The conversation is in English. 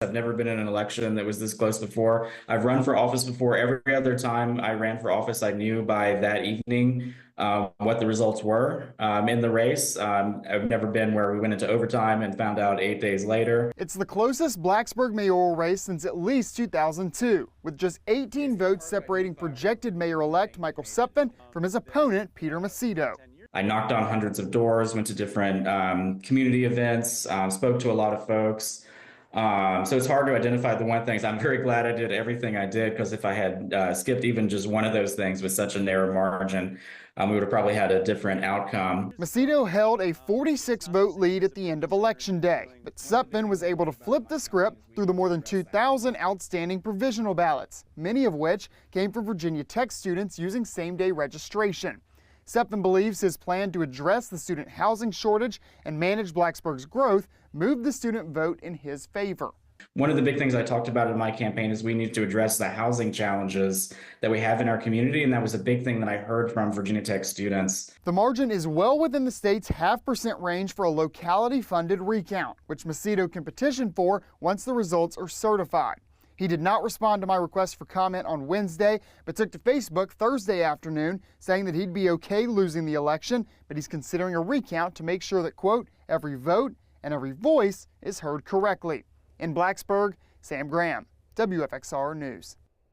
I've never been in an election that was this close before. I've run for office before. Every other time I ran for office, I knew by that evening what the results were in the race. I've never been where we went into overtime and found out 8 days later. It's the closest Blacksburg mayoral race since at least 2002, with just 18 votes separating projected mayor-elect Michael Suppan from his opponent, Peter Macedo. I knocked on hundreds of doors, went to different community events, spoke to a lot of folks. So it's hard to identify the one things. I'm very glad I did everything I did, because if I had skipped even just one of those things with such a narrow margin, we would have probably had a different outcome. Macedo held a 46-vote lead at the end of Election Day, but Suppan was able to flip the script through the more than 2,000 outstanding provisional ballots, many of which came from Virginia Tech students using same-day registration. Suppan believes his plan to address the student housing shortage and manage Blacksburg's growth moved the student vote in his favor. One of the big things I talked about in my campaign is we need to address the housing challenges that we have in our community, and that was a big thing that I heard from Virginia Tech students. The margin is well within the state's half% range for a locality-funded recount, which Macedo can petition for once the results are certified. He did not respond to my request for comment on Wednesday, but took to Facebook Thursday afternoon saying that he'd be okay losing the election, but he's considering a recount to make sure that, quote, every vote and every voice is heard correctly. In Blacksburg, Sam Graham, WFXR News.